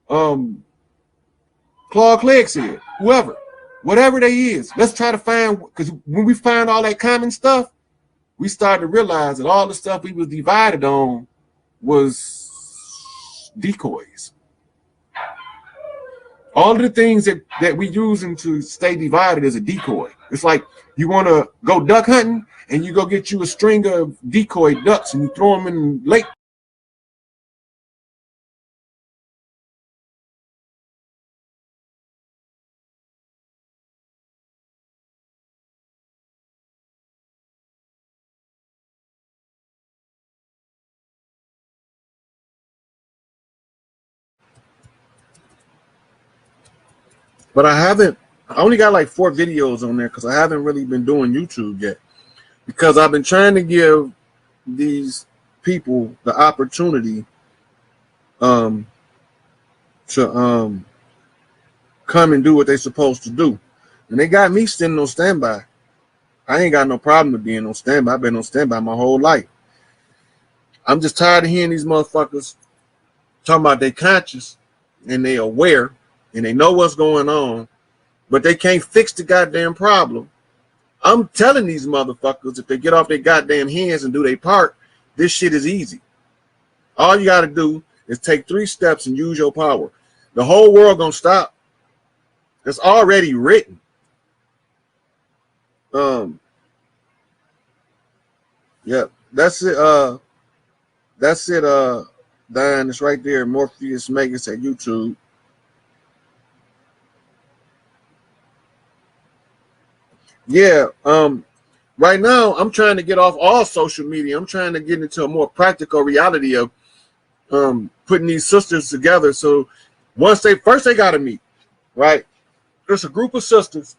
Claude Clegg said, whoever, whatever they is, let's try to find, because when we find all that common stuff, we start to realize that all the stuff we was divided on was decoys. All of the things that we using to stay divided is a decoy. It's like you want to go duck hunting and you go get you a string of decoy ducks and you throw them in the lake. But I only got like 4 videos on there because I haven't really been doing YouTube yet. Because I've been trying to give these people the opportunity to come and do what they're supposed to do. And they got me sitting on standby. I ain't got no problem with being on standby. I've been on standby my whole life. I'm just tired of hearing these motherfuckers talking about they conscious and they aware and they know what's going on, but they can't fix the goddamn problem. I'm telling these motherfuckers, if they get off their goddamn hands and do their part, this shit is easy. All you got to do is take 3 steps and use your power. The whole world gonna stop. It's already written. Yeah, that's it. That's it. Diane, it's right there. Morpheus Megas at YouTube. Yeah, right now I'm trying to get off all social media. I'm trying to get into a more practical reality of putting these sisters together. So once they gotta meet, right? There's a group of sisters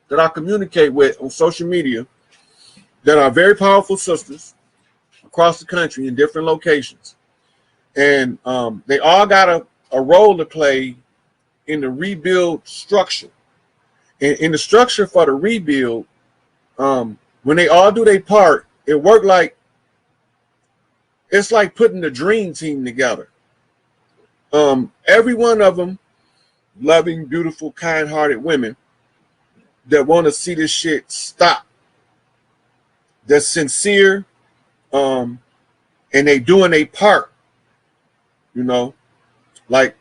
that I communicate with on social media that are very powerful sisters across the country in different locations. And they all got a role to play in the rebuild structure. In the structure for the rebuild, when they all do their part, it worked like, it's like putting the dream team together. Every one of them loving, beautiful, kind-hearted women that want to see this shit stop. That's sincere, and they doing their part, you know, like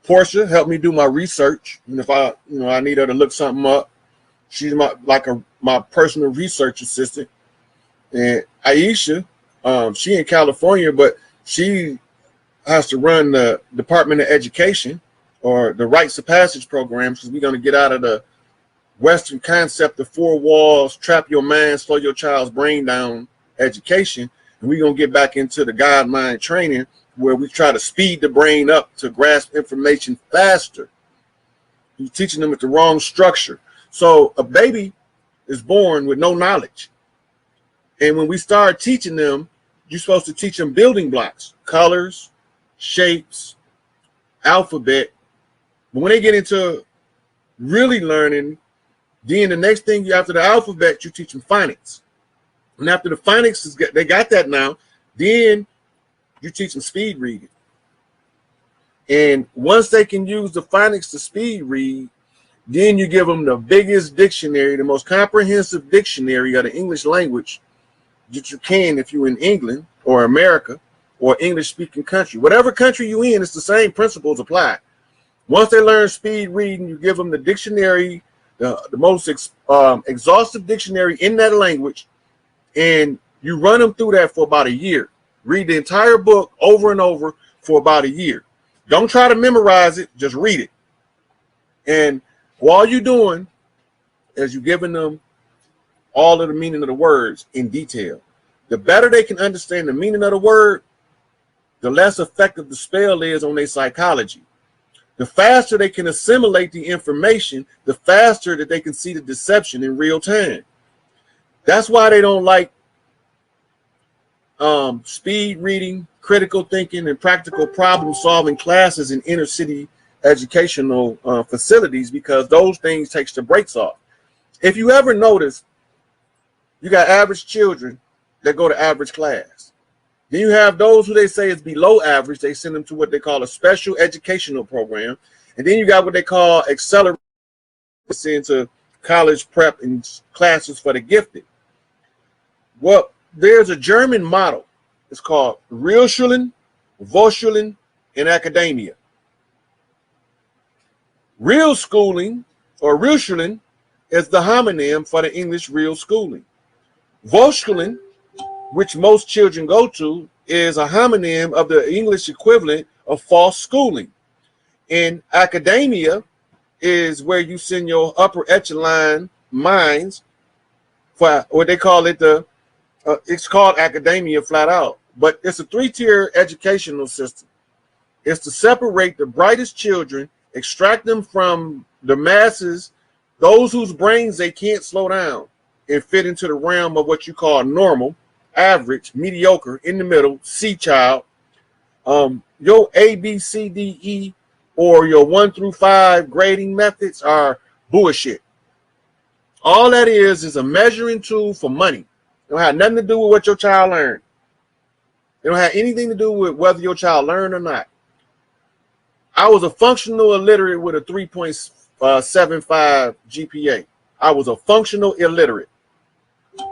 Portia helped me do my research, and if I need her to look something up, she's my personal research assistant. And Aisha, she in California, but she has to run the Department of Education or the Rites of Passage programs, because we're going to get out of the Western concept of 4 walls, trap your mind, slow your child's brain down education, and we're going to get back into the God mind training, where we try to speed the brain up to grasp information faster. You're teaching them with the wrong structure. So a baby is born with no knowledge. And when we start teaching them, you're supposed to teach them building blocks, colors, shapes, alphabet. But when they get into really learning, then the next thing after the alphabet, you teach them phonics. And after the phonics, they got that now, then you teach them speed reading. And once they can use the phonics to speed read, then you give them the biggest dictionary, the most comprehensive dictionary of the English language that you can if you're in England or America or English-speaking country. Whatever country you're in, it's the same principles apply. Once they learn speed reading, you give them the dictionary, the most exhaustive dictionary in that language, and you run them through that for about a year. Read the entire book over and over for about a year. Don't try to memorize it, just read it. And all you're doing is you're giving them all of the meaning of the words in detail. The better they can understand the meaning of the word, the less effective the spell is on their psychology. The faster they can assimilate the information, the faster that they can see the deception in real time. That's why they don't like speed reading, critical thinking, and practical problem solving classes in inner city educational facilities, because those things takes the brakes off. If you ever notice, you got average children that go to average class. Then you have those who they say is below average. They send them to what they call a special educational program. And then you got what they call accelerated into college prep and classes for the gifted. Well, there's a German model. It's called Realschulen, Volksschulen, and Academia. Real schooling or Realschulen is the homonym for the English real schooling. Volksschulen, which most children go to, is a homonym of the English equivalent of false schooling. And academia is where you send your upper echelon minds for what they call it it's called academia flat out, but it's a 3-tier educational system. It's to separate the brightest children, extract them from the masses, those whose brains they can't slow down, and fit into the realm of what you call normal, average, mediocre, in the middle, C child. Your A, B, C, D, E, or your 1 through 5 grading methods are bullshit. All that is a measuring tool for money. It don't have nothing to do with what your child learned. It don't have anything to do with whether your child learned or not. I was a functional illiterate with a 3.75 GPA. I was a functional illiterate.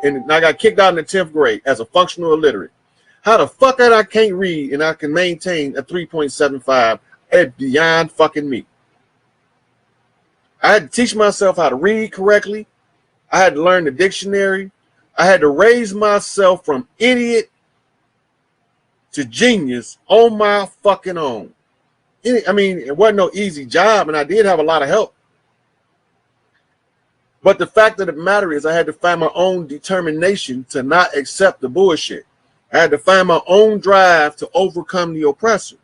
And I got kicked out in the 10th grade as a functional illiterate. How the fuck that I can't read and I can maintain a 3.75 is beyond fucking me. I had to teach myself how to read correctly. I had to learn the dictionary. I had to raise myself from idiot to genius on my fucking own. I mean, it wasn't no easy job, and I did have a lot of help. But the fact of the matter is I had to find my own determination to not accept the bullshit. I had to find my own drive to overcome the oppressor.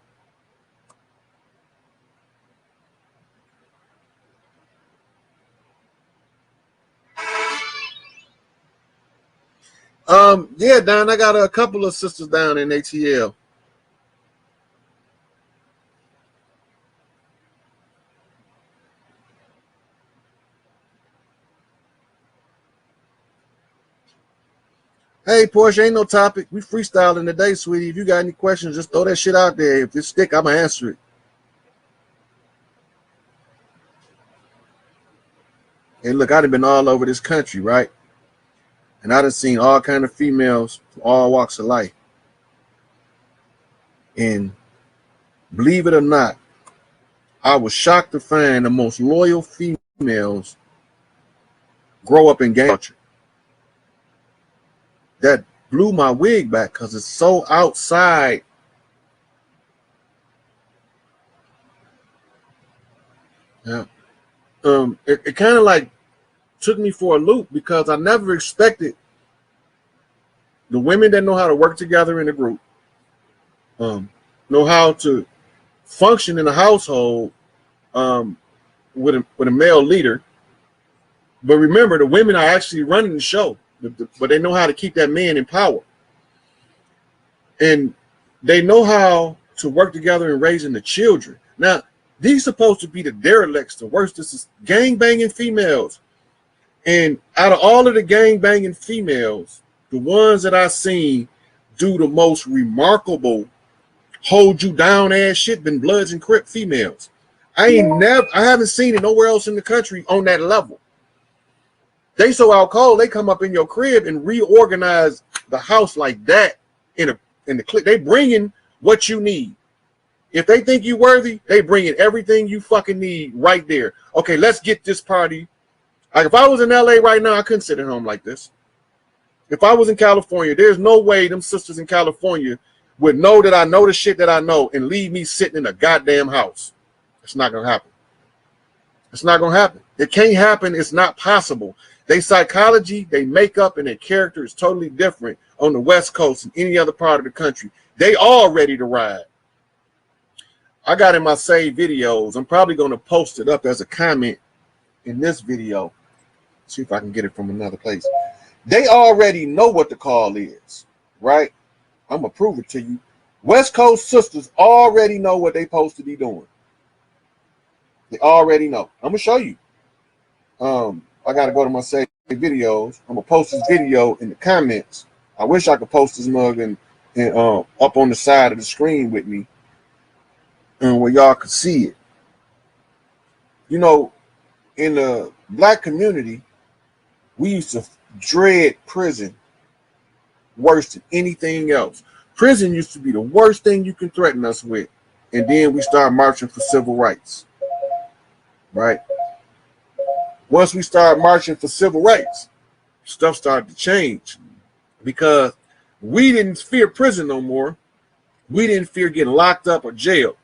Yeah, Don, I got a couple of sisters down in ATL. Hey, Portia, ain't no topic. We freestyling today, sweetie. If you got any questions, just throw that shit out there. If it's stick, I'm gonna answer it. Hey, look, I done been all over this country, right? And I done seen all kind of females from all walks of life. And believe it or not, I was shocked to find the most loyal females grow up in gang culture. That blew my wig back because it's so outside. Yeah. It kind of like took me for a loop because I never expected the women that know how to work together in a group, know how to function in a household with a male leader. But remember, the women are actually running the show, but they know how to keep that man in power. And they know how to work together in raising the children. Now, these supposed to be the derelicts, the worst. This is gang-banging females. And out of all of the gang-banging females, the ones that I seen do the most remarkable hold you down ass shit been Bloods and Crip females. I haven't seen it nowhere else in the country on that level. They so out cold, they come up in your crib and reorganize the house like that in the clip. They bring in what you need. If they think you worthy, they bring in everything you fucking need right there. Okay, let's get this party. Like if I was in LA right now, I couldn't sit at home like this. If I was in California, there's no way them sisters in California would know that I know the shit that I know and leave me sitting in a goddamn house. It's not gonna happen. It's not gonna happen. It can't happen. It's not possible. They psychology, they makeup, and their character is totally different on the West Coast and any other part of the country. They all ready to ride. I got in my saved videos. I'm probably going to post it up as a comment in this video. See if I can get it from another place. They already know what the call is, right? I'm going to prove it to you. West Coast sisters already know what they supposed to be doing. They already know. I'm going to show you. I got to go to my saved videos. I'm going to post this video in the comments. I wish I could post this mug in and up on the side of the screen with me, and where y'all could see it. You know, in the black community, we used to dread prison worse than anything else. Prison used to be the worst thing you can threaten us with. And then we start marching for civil rights, right? Once we start marching for civil rights, stuff started to change because we didn't fear prison no more. We didn't fear getting locked up or jailed.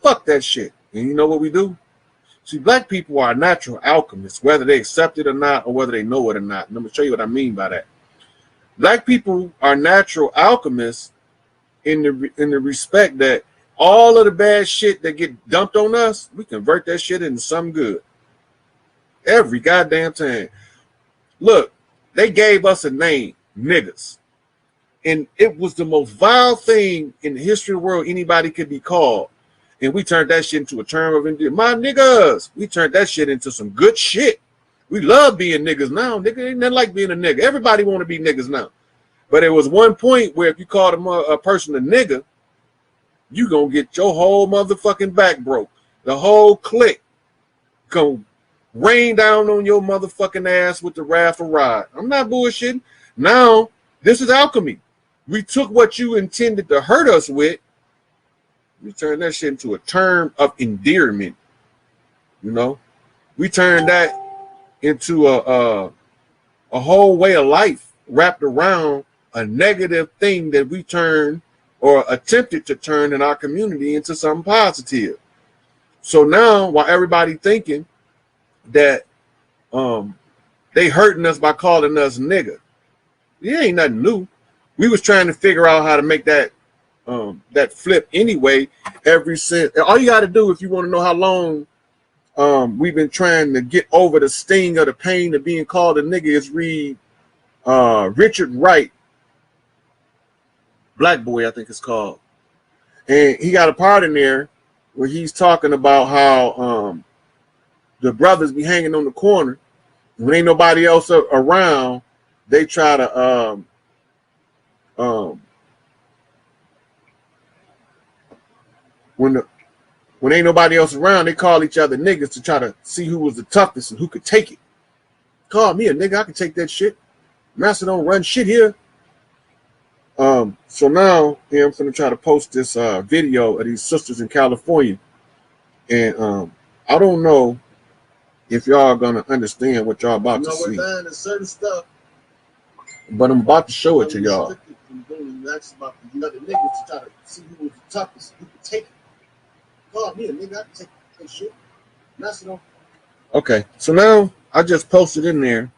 Fuck that shit. And you know what we do? See, black people are natural alchemists, whether they accept it or not, or whether they know it or not. And I'm going to show you what I mean by that. Black people are natural alchemists in the respect that all of the bad shit that get dumped on us, we convert that shit into something good. Every goddamn time. Look, they gave us a name, niggas. And it was the most vile thing in the history of the world anybody could be called. And we turned that shit into a term of endearment. My niggas. We turned that shit into some good shit. We love being niggas now. Nigga ain't nothing like being a nigga. Everybody want to be niggas now. But there was one point where if you called a person a nigga, you gonna get your whole motherfucking back broke. The whole clique gonna rain down on your motherfucking ass with the wrath of rod. I'm not bullshitting. Now, this is alchemy. We took what you intended to hurt us with, we turned that shit into a term of endearment. You know, we turned that into a whole way of life wrapped around a negative thing that we turned or attempted to turn in our community into something positive. So now, while everybody thinking that they hurting us by calling us nigga, it ain't nothing new. We was trying to figure out how to make that flip anyway. Ever since, all you got to do if you want to know how long we've been trying to get over the sting of the pain of being called a nigga is read Richard Wright, Black Boy, I think it's called, and he got a part in there where he's talking about how the brothers be hanging on the corner when ain't nobody else around. They try to when ain't nobody else around, they call each other niggas to try to see who was the toughest and who could take it. Call me a nigga, I can take that shit. Master don't run shit here. So now, yeah, I'm gonna try to post this video of these sisters in California, and I don't know if y'all gonna understand what y'all about to see. We're dying certain stuff, but I'm about to show it to y'all. Okay, so now I just posted in there.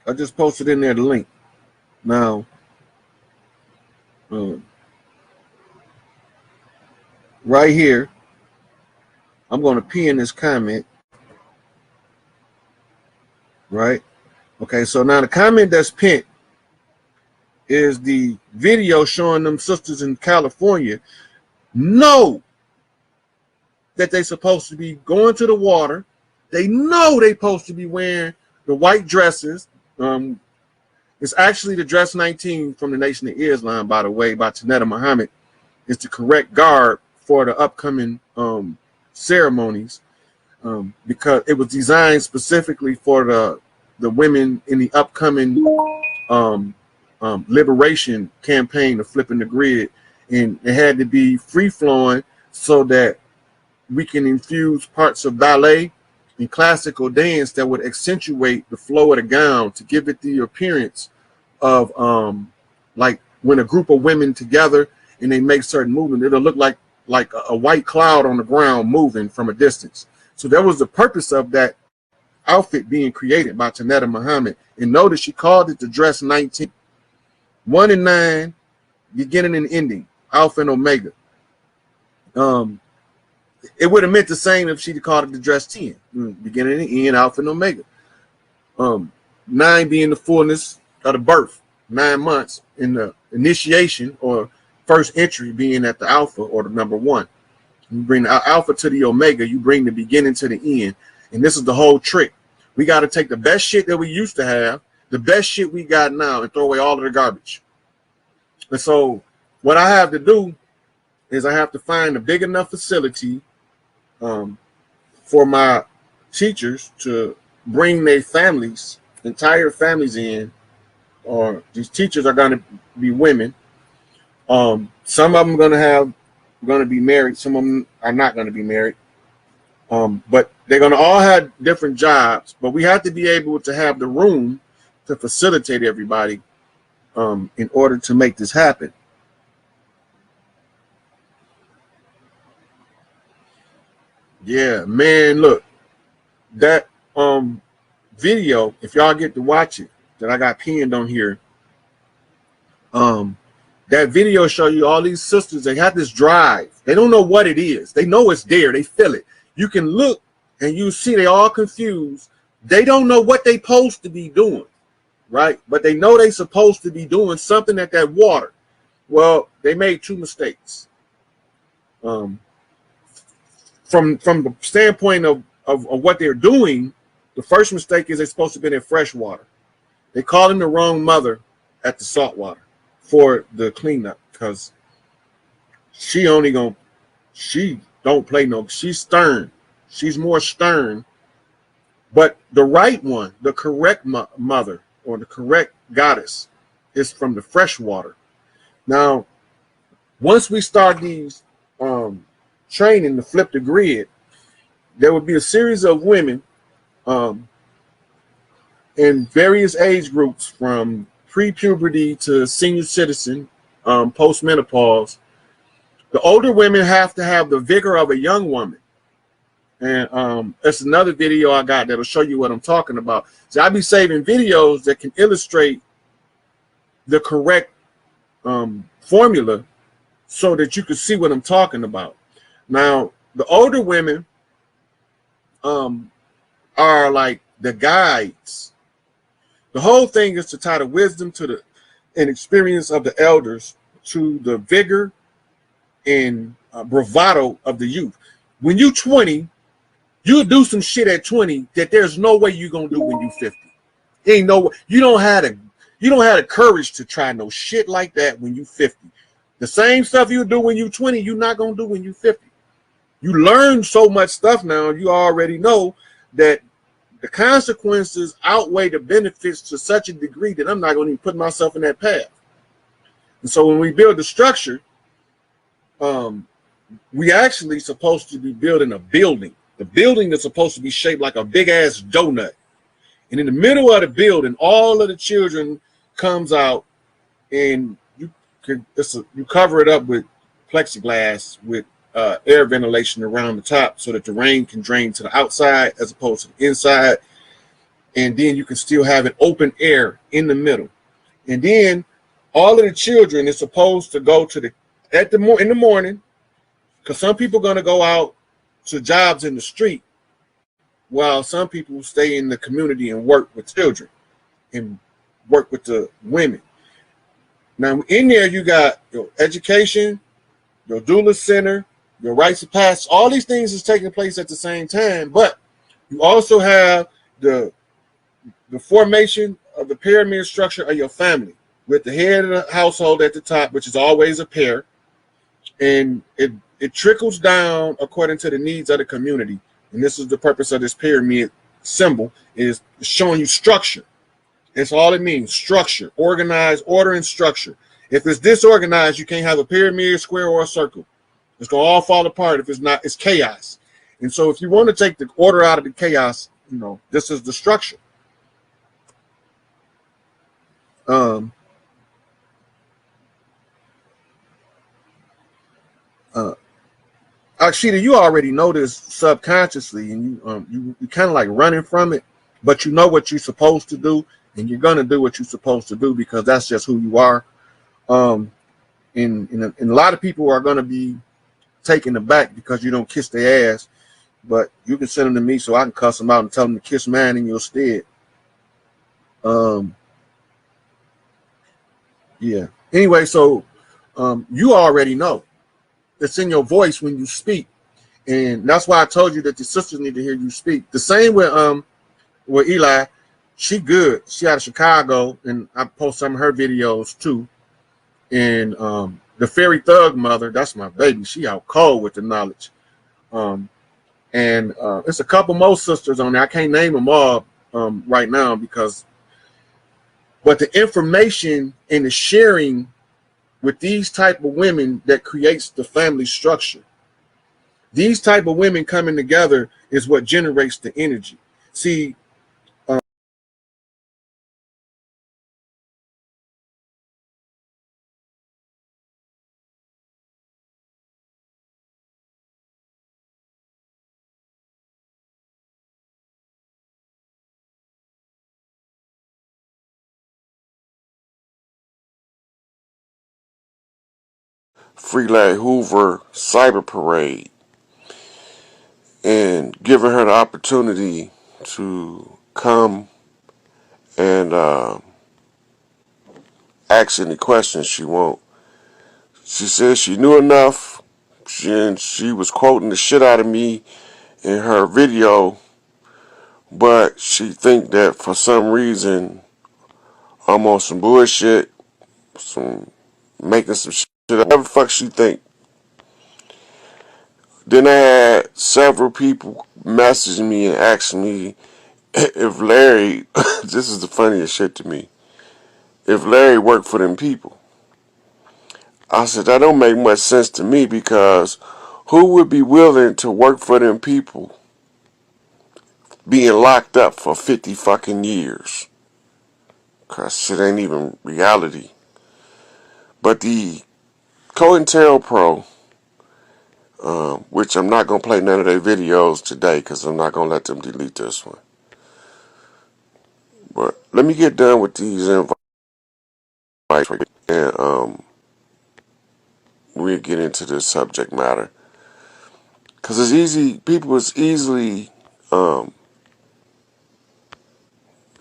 I just posted in there the link. Now, right here, I'm going to pin this comment. Right? Okay, so now the comment that's pinned is the video showing them sisters in California know that they're supposed to be going to the water. They know they're supposed to be wearing the white dresses. It's actually the dress 19 from the Nation of Islam, by the way, by Tanetta Muhammad. It's the correct garb for the upcoming ceremonies, because it was designed specifically for the women in the upcoming liberation campaign of flipping the grid, and it had to be free flowing so that we can infuse parts of ballet and classical dance that would accentuate the flow of the gown to give it the appearance of like when a group of women together and they make certain movement, it'll look like a white cloud on the ground moving from a distance. So that was the purpose of that outfit being created by Tanetta Muhammad. And notice she called it the dress 19. 1 and 9, beginning and ending, Alpha and Omega. It would have meant the same if she'd called it the dress 10, beginning and end, Alpha and Omega. 9 being the fullness of the birth, 9 months in the initiation or first entry being at the Alpha or the number 1. You bring the Alpha to the Omega, you bring the beginning to the end. And this is the whole trick. We got to take the best shit that we used to have, the best shit we got now and throw away all of the garbage. And so what I have to do is I have to find a big enough facility for my teachers to bring their families, entire families in, or these teachers are going to be women. Some of them going to be married. Some of them are not going to be married. But they're going to all have different jobs, but we have to be able to have the room to facilitate everybody in order to make this happen. Yeah, man, look, that video, if y'all get to watch it, that I got pinned on here, that video show you all these sisters, they have this drive. They don't know what it is. They know it's there. They feel it. You can look and you see they all confused. They don't know what they supposed to be doing, right? But they know they supposed to be doing something at that water. Well, they made two mistakes. From the standpoint of what they're doing, the first mistake is they're supposed to be in fresh water. They called in the wrong mother at the salt water for the cleanup, because she don't play no, she's stern. She's more stern. But the right one, the correct mother or the correct goddess is from the fresh water. Now, once we start these training to flip the grid, there would be a series of women in various age groups from pre-puberty to senior citizen, post-menopause. The older women have to have the vigor of a young woman. And that's another video I got that'll show you what I'm talking about. So I'll be saving videos that can illustrate the correct formula so that you can see what I'm talking about. Now, the older women are like the guides. The whole thing is to tie the wisdom to and experience of the elders to the vigor and bravado of the youth. When you're 20, you'll do some shit at 20 that there's no way you're gonna do when you're 50. Ain't no way. You don't have the courage to try no shit like that when you're 50. The same stuff you do when you're 20, you're not gonna do when you're 50. You learn so much stuff now, you already know that the consequences outweigh the benefits to such a degree that I'm not going to even put myself in that path. And so when we build the structure, we actually supposed to be building a building. The building is supposed to be shaped like a big ass donut. And in the middle of the building, all of the children comes out, and you cover it up with plexiglass with air ventilation around the top so that the rain can drain to the outside as opposed to the inside. And then you can still have an open air in the middle. And then all of the children is supposed to go to in the morning, because some people are going to go out to jobs in the street while some people stay in the community and work with children and work with the women. Now in there you got your education, your doula center, your rites of passage. All these things is taking place at the same time, but you also have the formation of the pyramid structure of your family with the head of the household at the top, which is always a pair, and it trickles down according to the needs of the community. And this is the purpose of this pyramid symbol, is showing you structure. It's all it means: structure, organized, order, and structure. If it's disorganized, you can't have a pyramid, square, or a circle. It's going to all fall apart. If it's not, it's chaos. And so if you want to take the order out of the chaos, this is the structure. Akshita, you already know this subconsciously, and you kind of like running from it, but you know what you're supposed to do, and you're going to do what you're supposed to do because that's just who you are. And a lot of people are going to be taken aback because you don't kiss their ass, but you can send them to me so I can cuss them out and tell them to kiss mine in your stead. Yeah. Anyway, so you already know. It's in your voice when you speak, and that's why I told you that the sisters need to hear you speak. The same with Eli. She good. She out of Chicago, and I post some of her videos too. And the Fairy Thug Mother, that's my baby. She out cold with the knowledge. And it's a couple more sisters on there. I can't name them all right now but the information and the sharing with these type of women that creates the family structure. These type of women coming together is what generates the energy. See, Freelad Hoover Cyber Parade and giving her the opportunity to come and ask any questions she want. She said she knew enough, and she was quoting the shit out of me in her video, but she think that for some reason I'm on some bullshit, some making some shit, whatever the fuck she think. Then I had several people messaging me and asking me if Larry, this is the funniest shit to me, if Larry worked for them people. I said, that don't make much sense to me, because who would be willing to work for them people being locked up for 50 fucking years? Cause shit ain't even reality. But the COINTELPRO, which I'm not going to play none of their videos today because I'm not going to let them delete this one. But let me get done with these invites and we'll get into this subject matter. Because it's easy, people is easily, alright,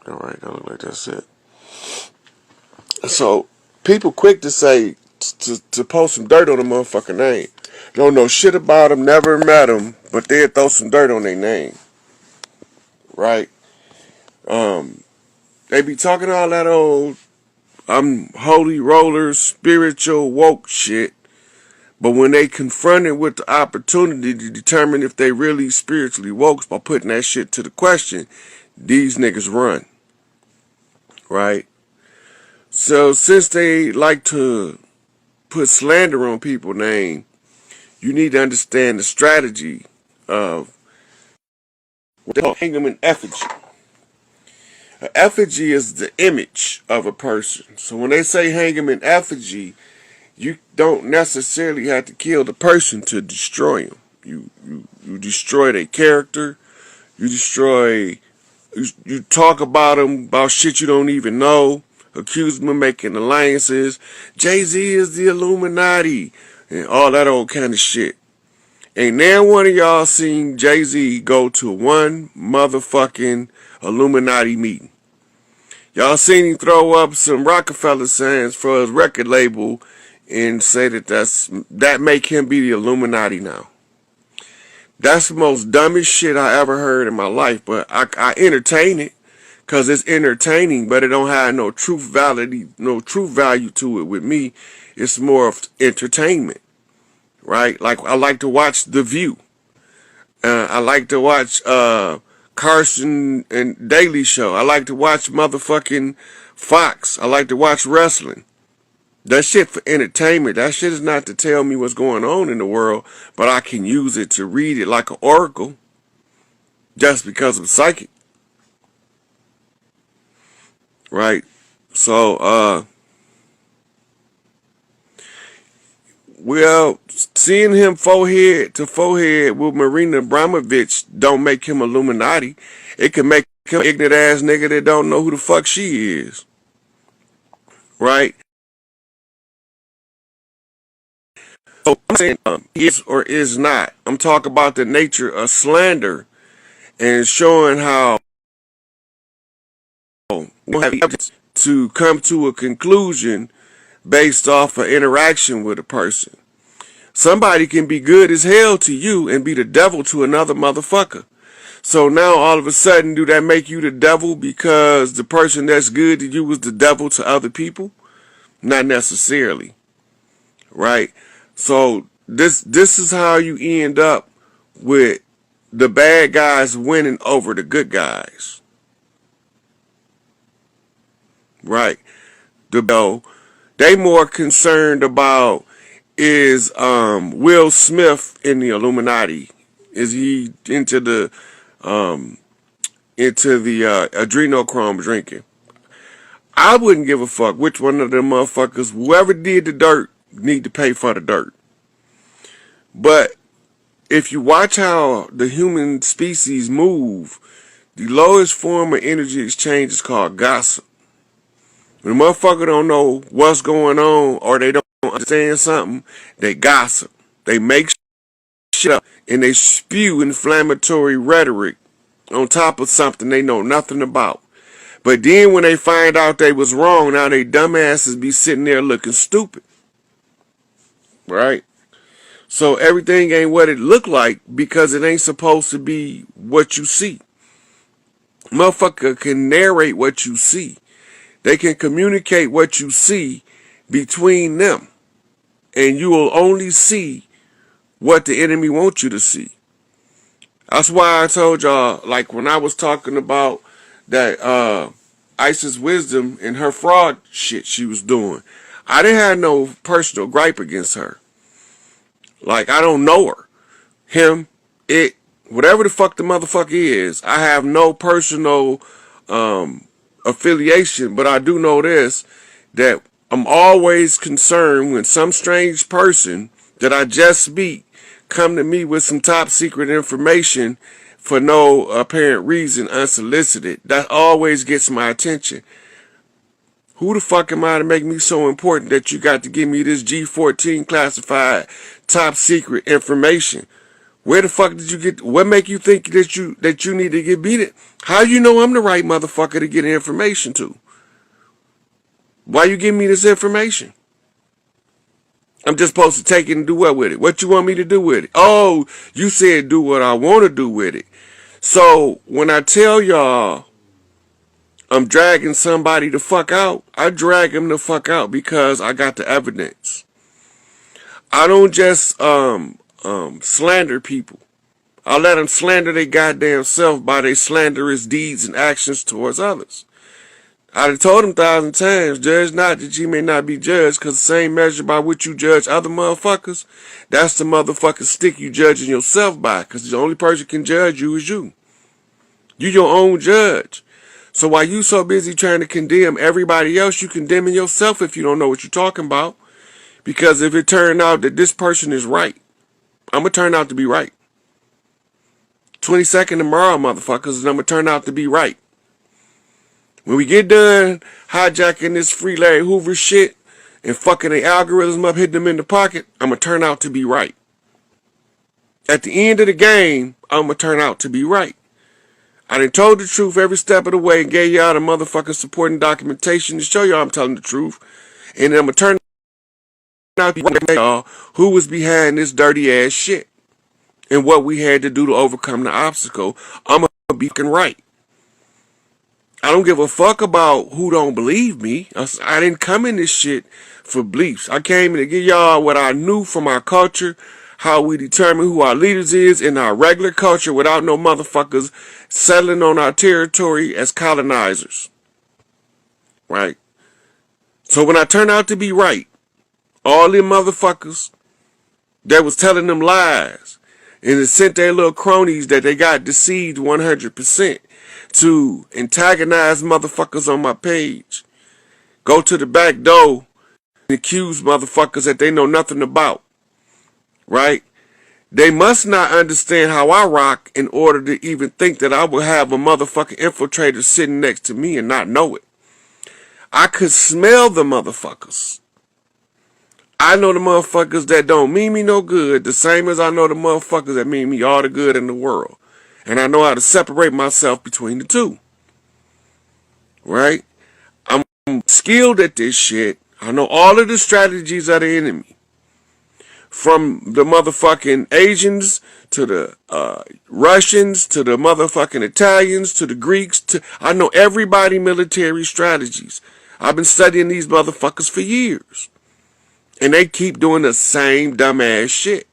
that look like that's it. So, people quick to say, to post some dirt on a motherfucking name. Don't know shit about them, never met them, but they'll throw some dirt on their name. Right? They be talking all that old, I'm holy roller, spiritual, woke shit. But when they confronted with the opportunity to determine if they really spiritually woke by putting that shit to the question, these niggas run. Right? So since they like to put slander on people's name, you need to understand the strategy of what they call hang them in effigy. An effigy is the image of a person. So when they say hang them in effigy, you don't necessarily have to kill the person to destroy them. You destroy their character. You destroy. You talk about them about shit you don't even know. Accuse them of making alliances. Jay-Z is the Illuminati and all that old kind of shit. Ain't now one of y'all seen Jay-Z go to one motherfucking Illuminati meeting. Y'all seen him throw up some Rockefeller signs for his record label and say that make him be the Illuminati now. That's the most dumbest shit I ever heard in my life, but I entertain it because it's entertaining, but it don't have no truth value to it with me. It's more of entertainment, right? Like I like to watch The View. I like to watch Carson and Daily Show. I like to watch motherfucking Fox. I like to watch wrestling. That shit for entertainment. That shit is not to tell me what's going on in the world, but I can use it to read it like an oracle just because I'm psychic. Right? So, well, seeing him forehead to forehead with Marina Abramovich don't make him Illuminati. It can make him an ignorant ass nigga that don't know who the fuck she is. Right? So I'm saying is or is not. I'm talking about the nature of slander and showing how we have evidence to come to a conclusion based off of interaction with a person. Somebody can be good as hell to you and be the devil to another motherfucker. So now all of a sudden, do that make you the devil because the person that's good to you was the devil to other people? Not necessarily, right? So this is how you end up with the bad guys winning over the good guys, right? They more concerned about is Will Smith in the Illuminati? Is he into the adrenochrome drinking? I wouldn't give a fuck which one of them motherfuckers. Whoever did the dirt need to pay for the dirt. But if you watch how the human species move, the lowest form of energy exchange is called gossip. When a motherfucker don't know what's going on or they don't understand something, they gossip. They make shit up and they spew inflammatory rhetoric on top of something they know nothing about. But then when they find out they was wrong, now they dumbasses be sitting there looking stupid. Right? So everything ain't what it look like because it ain't supposed to be what you see. Motherfucker can narrate what you see. They can communicate what you see between them. And you will only see what the enemy wants you to see. That's why I told y'all, like when I was talking about that Isis Wisdom and her fraud shit she was doing, I didn't have no personal gripe against her. Like, I don't know her. Him, it, whatever the fuck the motherfucker is, I have no personal affiliation, but I do know this, that I'm always concerned when some strange person that I just meet come to me with some top secret information for no apparent reason, unsolicited. That always gets my attention. Who the fuck am I to make me so important that you got to give me this G14 classified top secret information? Where the fuck did you get? What make you think that you need to get beat it? How you know I'm the right motherfucker to get information to? Why you give me this information? I'm just supposed to take it and do what with it? What you want me to do with it? Oh, you said do what I want to do with it. So when I tell y'all I'm dragging somebody the fuck out, I drag them the fuck out because I got the evidence. I don't just slander people. I let them slander their goddamn self by their slanderous deeds and actions towards others. I done told them 1,000 times, judge not that ye may not be judged, because the same measure by which you judge other motherfuckers, that's the motherfucking stick you judging yourself by, because the only person can judge you is you. You your own judge. So while you so busy trying to condemn everybody else, you condemning yourself if you don't know what you're talking about. Because if it turned out that this person is right, I'm going to turn out to be right. 22nd tomorrow, motherfuckers, and I'm going to turn out to be right. When we get done hijacking this free Larry Hoover shit and fucking the algorithm up, hitting them in the pocket, I'm going to turn out to be right. At the end of the game, I'm going to turn out to be right. I done told the truth every step of the way and gave y'all the motherfucking supporting documentation to show y'all I'm telling the truth. And then I'm going to turn out to be y'all who was behind this dirty ass shit and what we had to do to overcome the obstacle. I'm going to be fucking right. I don't give a fuck about who don't believe me. I didn't come in this shit for beliefs. I came in to give y'all what I knew from our culture, how we determine who our leaders is in our regular culture without no motherfuckers settling on our territory as colonizers. Right? So when I turn out to be right, all them motherfuckers that was telling them lies and it sent their little cronies that they got deceived 100%. To antagonize motherfuckers on my page. Go to the back door and accuse motherfuckers that they know nothing about. Right? They must not understand how I rock in order to even think that I will have a motherfucking infiltrator sitting next to me and not know it. I could smell the motherfuckers. I know the motherfuckers that don't mean me no good, the same as I know the motherfuckers that mean me all the good in the world. And I know how to separate myself between the two. Right? I'm skilled at this shit. I know all of the strategies of the enemy. from the motherfucking Asians to the Russians to the motherfucking Italians to the Greeks. I know everybody military strategies. I've been studying these motherfuckers for years. And they keep doing the same dumbass shit.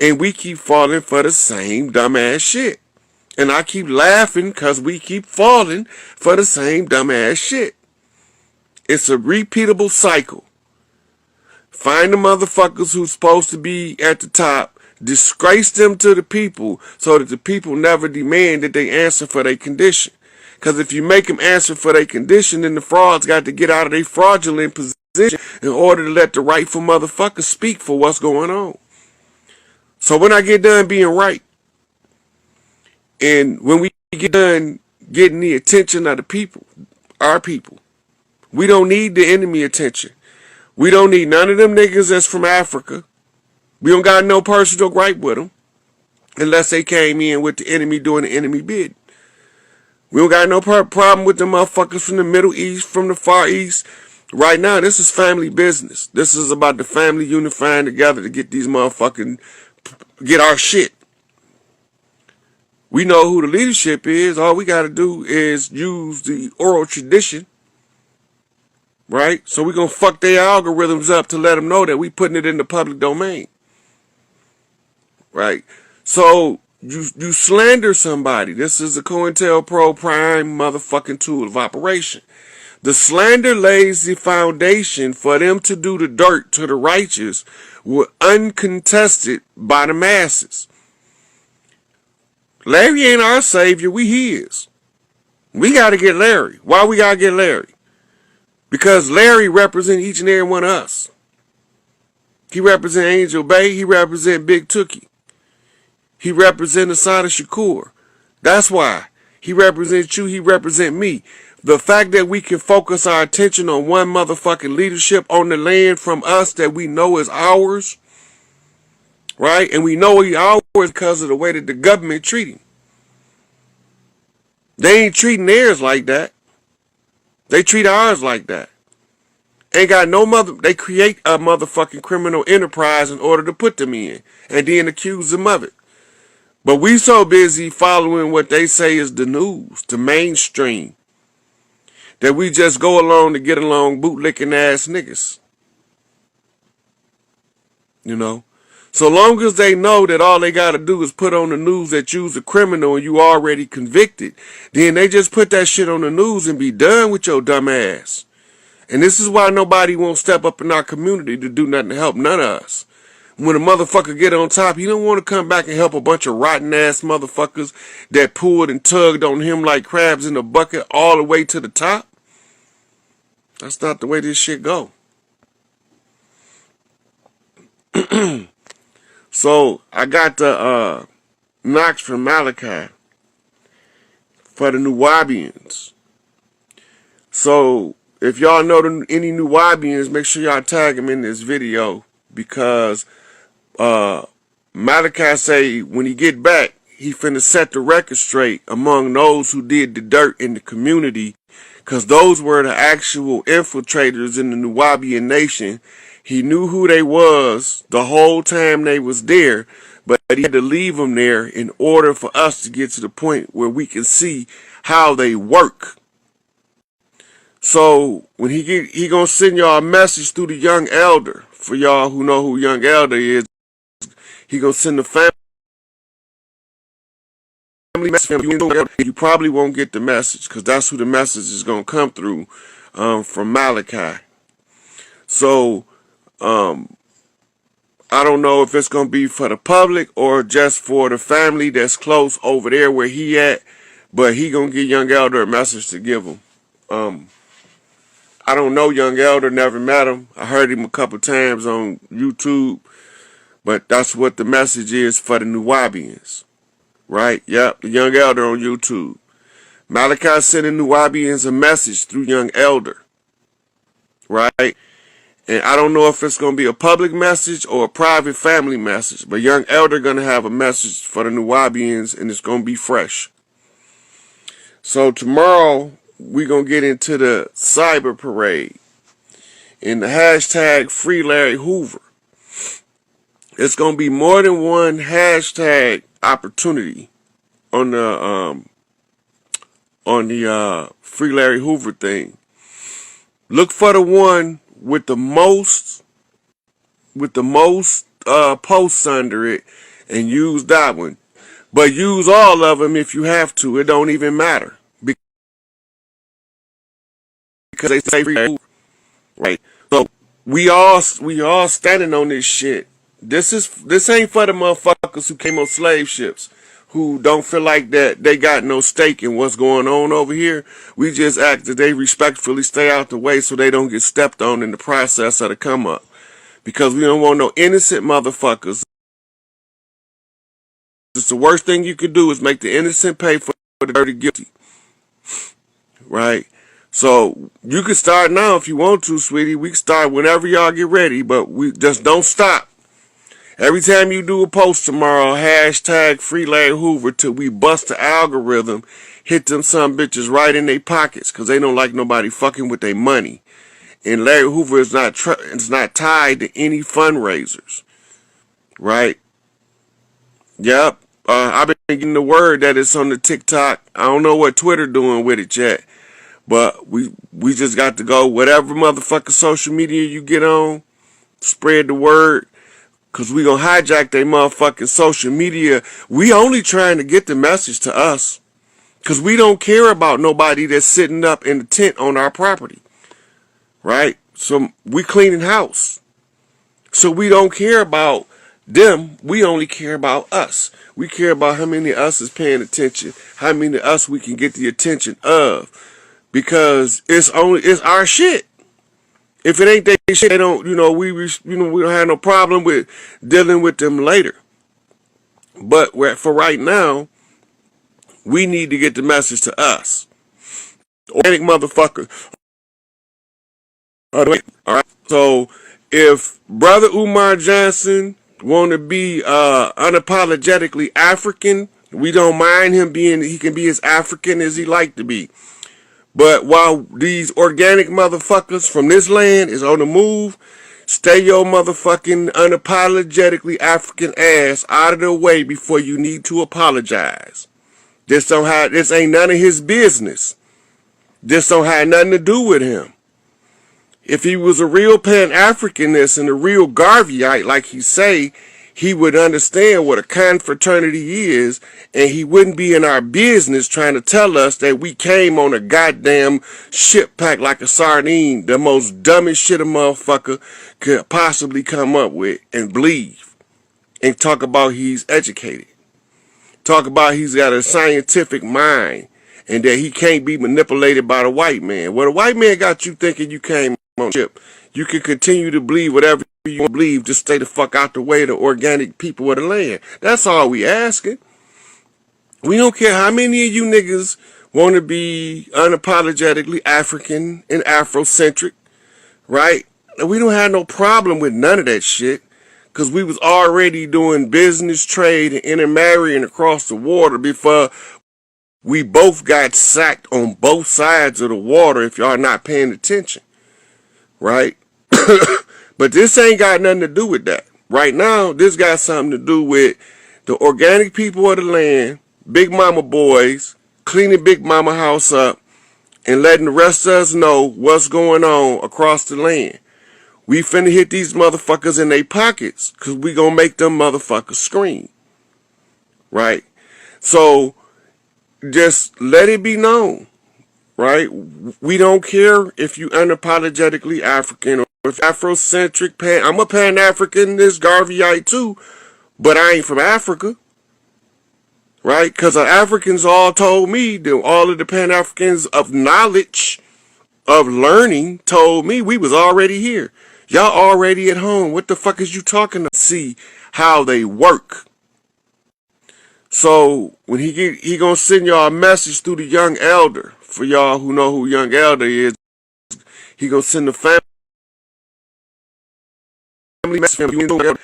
And we keep falling for the same dumbass shit. And I keep laughing because we keep falling for the same dumbass shit. It's a repeatable cycle. Find the motherfuckers who's supposed to be at the top, disgrace them to the people so that the people never demand that they answer for their condition. Because if you make them answer for their condition, then the frauds got to get out of their fraudulent position in order to let the rightful motherfuckers speak for what's going on. So when I get done being right, and when we get done getting the attention of the people, our people, we don't need the enemy attention. We don't need none of them niggas that's from Africa. We don't got no personal gripe with them unless they came in with the enemy doing the enemy bid. We don't got no problem with the motherfuckers from the Middle East, from the Far East. Right now, this is family business. This is about the family unifying together to get these motherfucking, get our shit. We know who the leadership is. All we got to do is use the oral tradition. Right? So we're going to fuck their algorithms up to let them know that we putting it in the public domain. Right? So you slander somebody. This is a COINTELPRO prime motherfucking tool of operation. The slander lays the foundation for them to do the dirt to the righteous with uncontested by the masses. Larry ain't our savior. We his. We got to get Larry. Why we got to get Larry? Because Larry represents each and every one of us. He represents Angel Bay. He represents Big Tookie. He represents Asada Shakur. That's why. He represents you. He represents me. The fact that we can focus our attention on one motherfucking leadership on the land from us that we know is ours. Right? And we know he's ours because of the way that the government treat him. They ain't treating theirs like that. They treat ours like that. Ain't got no they create a motherfucking criminal enterprise in order to put them in and then accuse them of it. But we so busy following what they say is the news, the mainstream, that we just go along to get along bootlicking ass niggas. You know? So long as they know that all they got to do is put on the news that you's a criminal and you already convicted, then they just put that shit on the news and be done with your dumb ass. And this is why nobody won't step up in our community to do nothing to help none of us. When a motherfucker get on top, he don't want to come back and help a bunch of rotten ass motherfuckers that pulled and tugged on him like crabs in a bucket all the way to the top. That's not the way this shit go. So I got the Knox from Malachi for the Nuwabians. So if y'all know any Nuwabians, make sure y'all tag them in this video, because Malachi say when he get back, he finna set the record straight among those who did the dirt in the community, because those were the actual infiltrators in the Nuwabian nation. He knew who they was the whole time they was there, but he had to leave them there in order for us to get to the point where we can see how they work. So when he gonna send y'all a message through the young elder. For y'all who know who young elder is, he gonna send the family message. You probably won't get the message, because that's who the message is gonna come through from Malachi. So I don't know if it's going to be for the public or just for the family that's close over there where he at, but he going to give Young Elder a message to give him. I don't know Young Elder, never met him. I heard him a couple times on YouTube, but that's what the message is for the Nuwabians, right? Yep, the Young Elder on YouTube. Malachi sending Nuwabians a message through Young Elder, right? And I don't know if it's going to be a public message or a private family message, but Young Elder going to have a message for the Nuwabians, and it's going to be fresh. So tomorrow, we're going to get into the cyber parade and the hashtag Free Larry Hoover. It's gonna be more than one hashtag opportunity on the Free Larry Hoover thing. Look for the one with the most posts under it, and use that one. But use all of them if you have to. It don't even matter because they say Free Larry Hoover, right? So we all standing on this shit. This ain't for the motherfuckers who came on slave ships, who don't feel like that they got no stake in what's going on over here. We just ask that they respectfully stay out the way so they don't get stepped on in the process of the come up. Because we don't want no innocent motherfuckers. It's the worst thing you could do is make the innocent pay for the dirty guilty. Right? So you can start now if you want to, sweetie. We can start whenever y'all get ready, but we just don't stop. Every time you do a post tomorrow, hashtag Free Larry Hoover till we bust the algorithm, hit them some bitches right in their pockets because they don't like nobody fucking with their money. And Larry Hoover is not tied to any fundraisers, right? Yep. I've been getting the word that it's on the TikTok. I don't know what Twitter doing with it yet, but we just got to go whatever motherfucking social media you get on, spread the word, because we gonna hijack they motherfucking social media. We only trying to get the message to us, because we don't care about nobody that's sitting up in the tent on our property. Right? So we cleaning house. So we don't care about them. We only care about us. We care about how many of us is paying attention. How many of us we can get the attention of. Because it's our shit. If it ain't their shit, they don't, we don't have no problem with dealing with them later. But for right now, we need to get the message to us. Organic motherfucker. All right. So if Brother Umar Johnson want to be unapologetically African, we don't mind him being. He can be as African as he like to be. But while these organic motherfuckers from this land is on the move, stay your motherfucking unapologetically African ass out of the way before you need to apologize. This ain't none of his business. This don't have nothing to do with him. If he was a real Pan-Africanist and a real Garveyite, like he say, he would understand what a confraternity is, and he wouldn't be in our business trying to tell us that we came on a goddamn ship packed like a sardine, the most dumbest shit a motherfucker could possibly come up with and believe, and talk about he's educated. Talk about he's got a scientific mind, and that he can't be manipulated by the white man. Well, the white man got you thinking you came on ship. You can continue to believe whatever you believe. Just stay the fuck out the way of the organic people of the land. That's all we asking. We don't care how many of you niggas want to be unapologetically African and Afrocentric, right? We don't have no problem with none of that shit, because we was already doing business, trade, and intermarrying across the water before we both got sacked on both sides of the water, if y'all not paying attention. Right? But this ain't got nothing to do with that. Right now, this got something to do with the organic people of the land, Big Mama boys, cleaning Big Mama house up, and letting the rest of us know what's going on across the land. We finna hit these motherfuckers in their pockets, because we gonna make them motherfuckers scream. Right? So, just let it be known. Right? We don't care if you unapologetically African or if Afrocentric, I'm a Pan-Africanist Garveyite too, but I ain't from Africa. Right? Because the Africans all told me, all of the Pan-Africans of knowledge, of learning, told me we was already here. Y'all already at home. What the fuck is you talking about? See how they work. So when he gonna send y'all a message through the young elder. For y'all who know who young elder is, he gonna send the family message.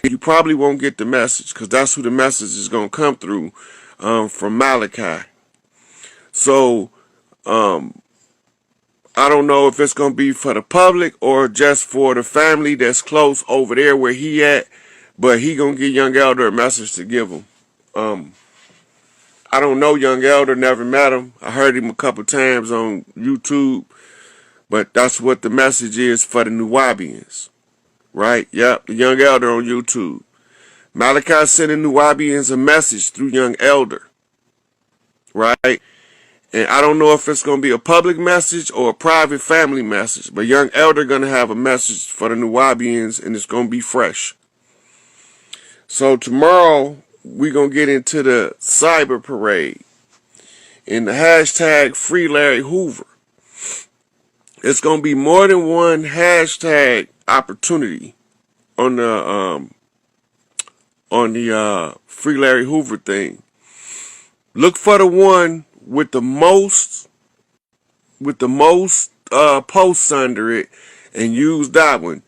You probably won't get the message, because that's who the message is gonna come through, from Malachi. So I don't know if it's gonna be for the public or just for the family that's close over there where he at. but he gonna give Young Elder a message to give him. I don't know Young Elder, never met him. I heard him a couple times on YouTube, but that's what the message is for the Nuwabians, right? Yep, the Young Elder on YouTube. Malachi sending Nuwabians a message through Young Elder, right? And I don't know if it's going to be a public message or a private family message, but Young Elder going to have a message for the Nuwabians, and it's going to be fresh. So tomorrow, we're going to get into the cyber parade in the hashtag Free Larry Hoover. It's going to be more than one hashtag opportunity on the Free Larry Hoover thing. Look for the one with the most posts under it and use that one.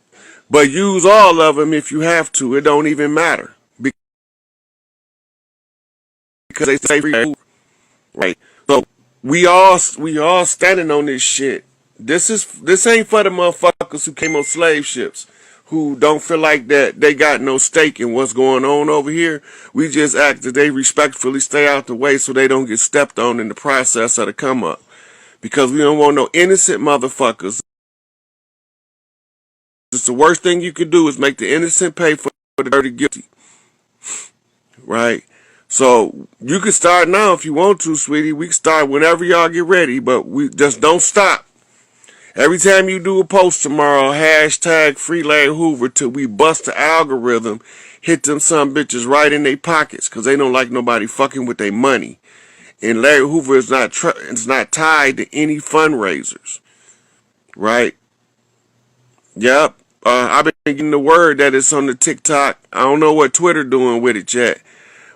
But use all of them if you have to. It don't even matter. Because they say Free Larry Hoover. Right. So we all standing on this shit. This ain't for the motherfuckers who came on slave ships, who don't feel like that they got no stake in what's going on over here. We just ask that they respectfully stay out the way so they don't get stepped on in the process of the come up. Because we don't want no innocent motherfuckers. It's the worst thing you could do is make the innocent pay for the dirty guilty. Right? So you can start now if you want to, sweetie. We can start whenever y'all get ready, but we just don't stop. Every time you do a post tomorrow, hashtag Free Larry Hoover till we bust the algorithm, hit them some bitches right in their pockets because they don't like nobody fucking with their money. And Larry Hoover is not tied to any fundraisers, right? Yep. I've been getting the word that it's on the TikTok. I don't know what Twitter doing with it yet,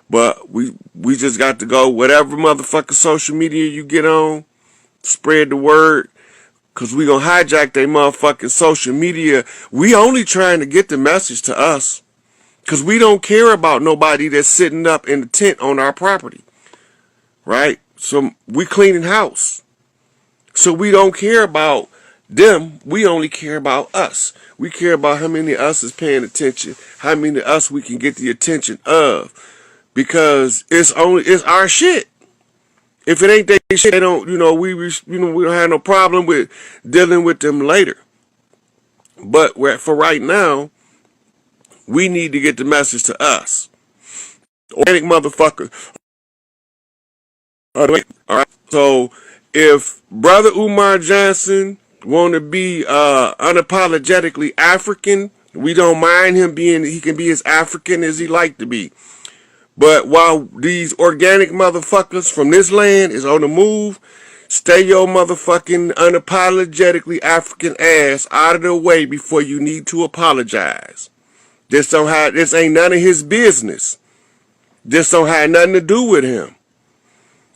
but we just got to go whatever motherfucking social media you get on, spread the word. Because we going to hijack their motherfucking social media. We only trying to get the message to us. Because we don't care about nobody that's sitting up in the tent on our property. Right? So we cleaning house. So we don't care about them. We only care about us. We care about how many of us is paying attention. How many of us we can get the attention of. Because it's our shit. If it ain't that shit, they don't, we don't have no problem with dealing with them later. But for right now, we need to get the message to us. Organic motherfucker. All right. So if Brother Umar Johnson want to be unapologetically African, we don't mind him he can be as African as he like to be. But while these organic motherfuckers from this land is on the move, stay your motherfucking unapologetically African ass out of the way before you need to apologize. This ain't none of his business. This don't have nothing to do with him.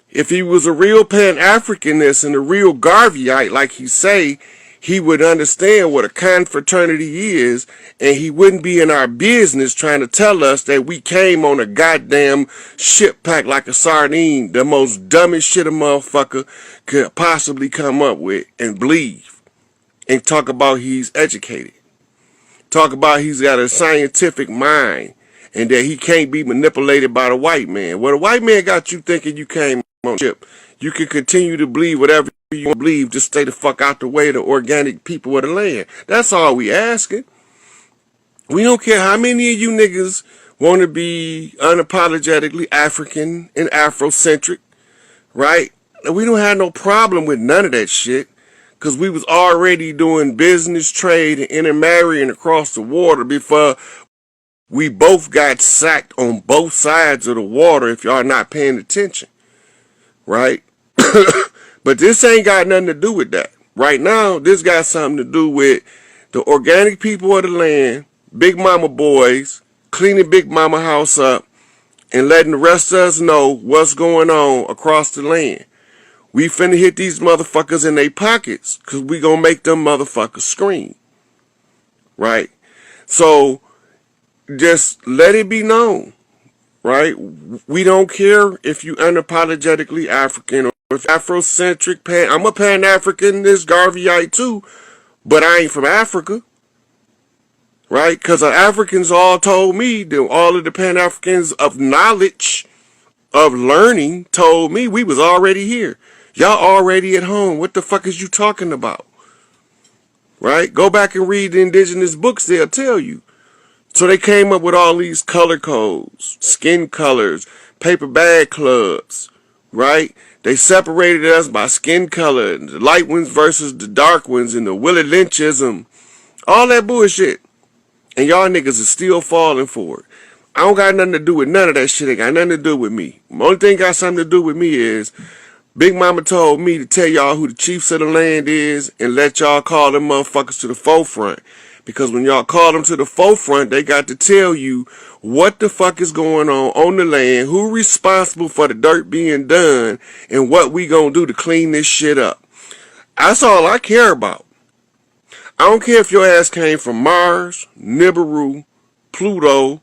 If he was a real Pan-Africanist and a real Garveyite, like he say, he would understand what a confraternity is, and he wouldn't be in our business trying to tell us that we came on a goddamn ship packed like a sardine, the most dumbest shit a motherfucker could possibly come up with and believe, and talk about he's educated. Talk about he's got a scientific mind, and that he can't be manipulated by the white man. Well, the white man got you thinking you came on a ship. You can continue to believe whatever you believe, just stay the fuck out the way of the organic people of the land. That's all we asking. We don't care how many of you niggas want to be unapologetically African and Afrocentric, right? We don't have no problem with none of that shit, because we was already doing business, trade, and intermarrying across the water before we both got sacked on both sides of the water, if y'all not paying attention, right? But this ain't got nothing to do with that. Right now, this got something to do with the organic people of the land, Big Mama boys, cleaning Big Mama house up, and letting the rest of us know what's going on across the land. We finna hit these motherfuckers in their pockets, because we gonna make them motherfuckers scream. Right? So, just let it be known. Right? We don't care if you unapologetically African or if Afrocentric, I'm a Pan-Africanist Garveyite too, but I ain't from Africa. right? Because the Africans all told me, all of the Pan-Africans of knowledge, of learning, told me we was already here. Y'all already at home. What the fuck is you talking about? Right? Go back and read the indigenous books. They'll tell you. So they came up with all these color codes, skin colors, paper bag clubs, right? They separated us by skin color, the light ones versus the dark ones, and the Willie Lynchism, all that bullshit. And y'all niggas is still falling for it. I don't got nothing to do with none of that shit. It got nothing to do with me. The only thing got something to do with me is Big Mama told me to tell y'all who the chiefs of the land is and let y'all call them motherfuckers to the forefront. Because when y'all call them to the forefront, they got to tell you what the fuck is going on the land, who responsible for the dirt being done, and what we gonna do to clean this shit up. That's all I care about. I don't care if your ass came from Mars, Nibiru, Pluto.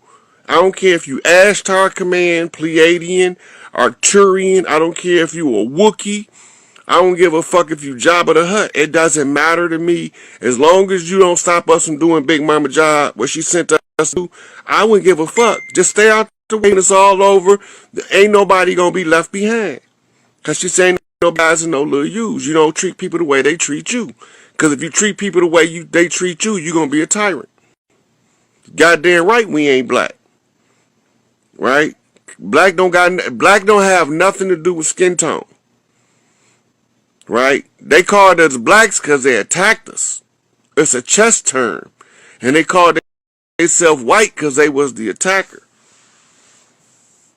I don't care if you Ashtar Command, Pleiadian, Arcturian. I don't care if you a Wookiee. I don't give a fuck if you Jabba the Hutt. It doesn't matter to me. As long as you don't stop us from doing Big Mama job, what she sent us to, I wouldn't give a fuck. Just stay out the way and it's all over. Ain't nobody gonna be left behind. Cause she saying no guys and no little U's. You don't treat people the way they treat you. Cause if you treat people the way they treat you, you're gonna be a tyrant. Goddamn right we ain't black. Right? Black don't have nothing to do with skin tone. Right? They called us blacks because they attacked us. It's a chess term. And they called themselves white because they was the attacker.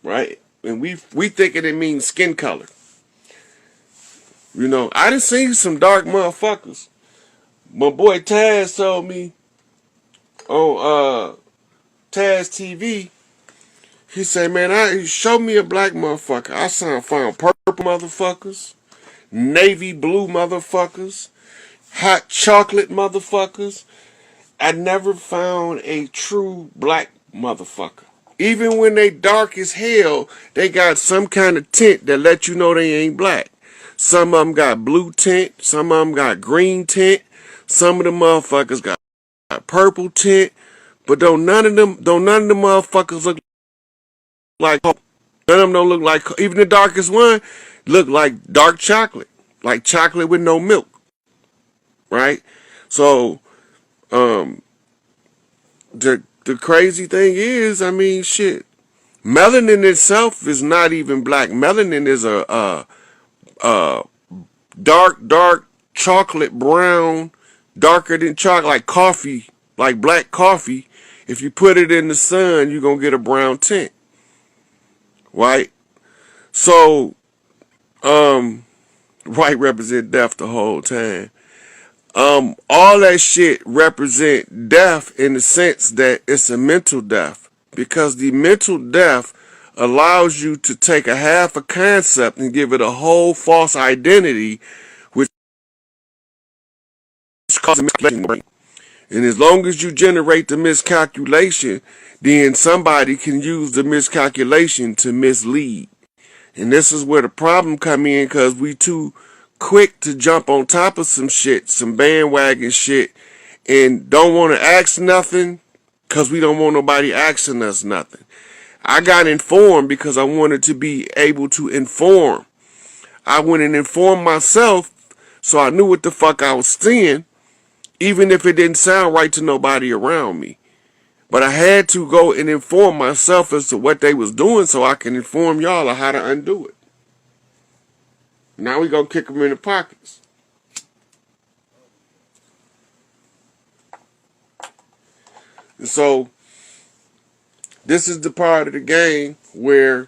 Right? And we thinking it means skin color. You know, I done seen some dark motherfuckers. My boy Taz told me on Taz TV, he said, man, show me a black motherfucker. I found purple motherfuckers, navy blue motherfuckers, hot chocolate motherfuckers. I never found a true black motherfucker. Even when they dark as hell, they got some kind of tint that let you know they ain't black. Some of them got blue tint, some of them got green tint, some of the motherfuckers got purple tint, but don't none of them motherfuckers look like none of them don't look like, even the darkest one look like dark chocolate, like chocolate with no milk, right? So the crazy thing is, I mean, shit, melanin itself is not even black. Melanin is a dark chocolate brown, darker than chocolate, like coffee, like black coffee. If you put it in the sun, you're gonna get a brown tint. Right? So, white represent death the whole time. All that shit represent death in the sense that it's a mental death. Because the mental death allows you to take a half a concept and give it a whole false identity, which causes miscalculation. And as long as you generate the miscalculation, then somebody can use the miscalculation to mislead. And this is where the problem come in, because we too quick to jump on top of some shit, some bandwagon shit, and don't want to ask nothing because we don't want nobody asking us nothing. I got informed because I wanted to be able to inform. I went and informed myself so I knew what the fuck I was seeing, even if it didn't sound right to nobody around me. But I had to go and inform myself as to what they was doing so I can inform y'all of how to undo it. Now we gonna kick them in the pockets. And so this is the part of the game where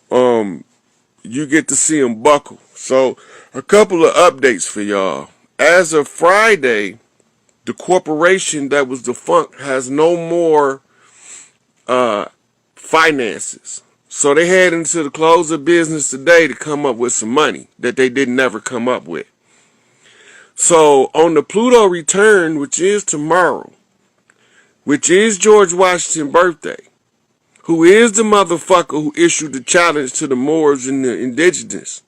you get to see them buckle. So a couple of updates for y'all. As of Friday, the corporation that was defunct has no more finances. So they head into the close of business today to come up with some money that they didn't never come up with. So on the Pluto return, which is tomorrow, which is George Washington's birthday, who is the motherfucker who issued the challenge to the Moors and the indigenous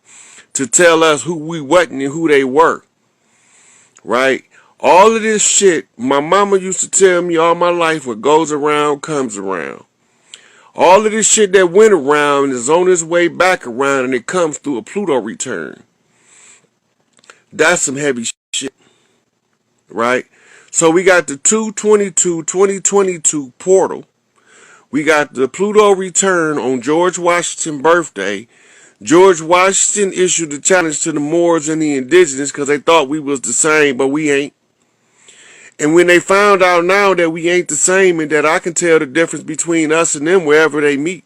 to tell us who we wasn't and who they were, right? All of this shit, my mama used to tell me all my life, what goes around comes around. All of this shit that went around is on its way back around, and it comes through a Pluto return. That's some heavy shit, right? So we got the 2/22/2022 portal. We got the Pluto return on George Washington's birthday. George Washington issued a challenge to the Moors and the indigenous because they thought we was the same, but we ain't. And when they found out now that we ain't the same and that I can tell the difference between us and them wherever they meet.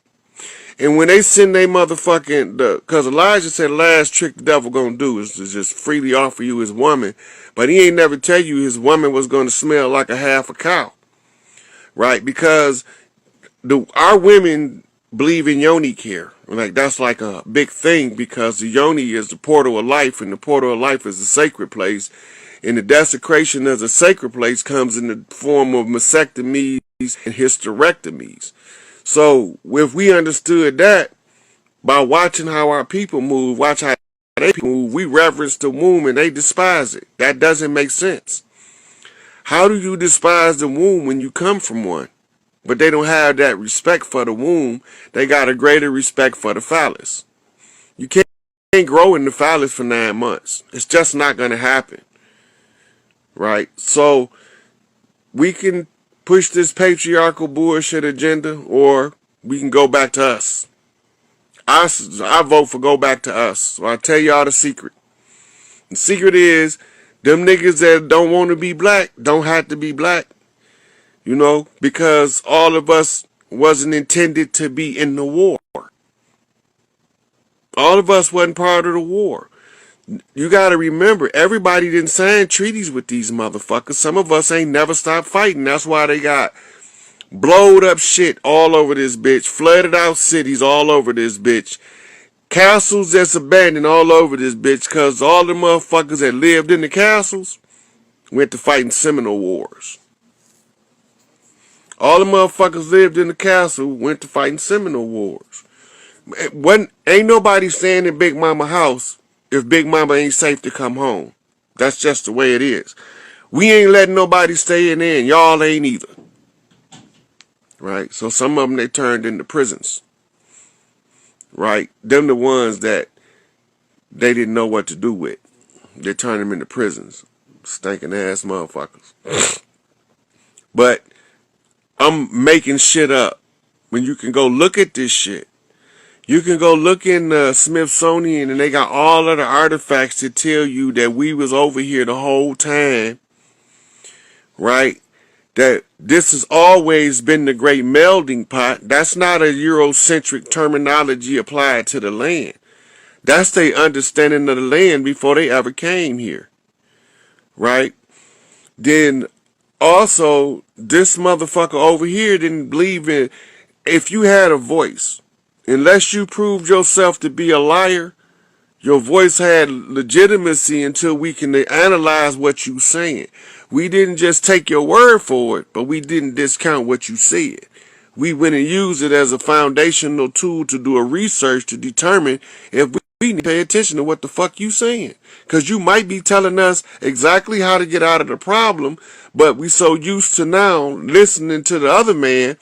And when they send they motherfucking, because Elijah said the last trick the devil gonna do is to just freely offer you his woman. But he ain't never tell you his woman was gonna smell like a half a cow. Right? Because our women believe in yoni care. Like that's like a big thing because the yoni is the portal of life, and the portal of life is a sacred place. And the desecration of a sacred place comes in the form of mastectomies and hysterectomies. So if we understood that by watching how our people move, watch how they move, we reverence the womb and they despise it. That doesn't make sense. How do you despise the womb when you come from one? But they don't have that respect for the womb. They got a greater respect for the phallus. You can't grow in the phallus for 9 months. It's just not going to happen. Right? So we can push this patriarchal bullshit agenda, or we can go back to us. I vote for go back to us. So I'll tell y'all the secret. The secret is them niggas that don't want to be black don't have to be black. You know, because all of us wasn't intended to be in the war. All of us wasn't part of the war. You got to remember, everybody didn't sign treaties with these motherfuckers. Some of us ain't never stopped fighting. That's why they got blowed up shit all over this bitch. Flooded out cities all over this bitch. Castles that's abandoned all over this bitch. Because all the motherfuckers that lived in the castles went to fighting Seminole Wars. All the motherfuckers lived in the castle went to fighting Seminole Wars. Ain't nobody staying in Big Mama house if Big Mama ain't safe to come home. That's just the way it is. We ain't letting nobody stay in there, and y'all ain't either. Right? So some of them, they turned into prisons. Right? Them the ones that they didn't know what to do with. They turned them into prisons. Stinking ass motherfuckers. But I'm making shit up. When you can go look at this shit. You can go look in the Smithsonian and they got all of the artifacts to tell you that we was over here the whole time. Right? That this has always been the great melding pot. That's not a Eurocentric terminology applied to the land. That's their understanding of the land before they ever came here. Right? Then also, this motherfucker over here didn't believe in, if you had a voice, unless you proved yourself to be a liar, your voice had legitimacy until we can analyze what you saying. We didn't just take your word for it, but we didn't discount what you said. We went and used it as a foundational tool to do a research to determine if we need to pay attention to what the fuck you saying. Because you might be telling us exactly how to get out of the problem, but we so used to now listening to the other man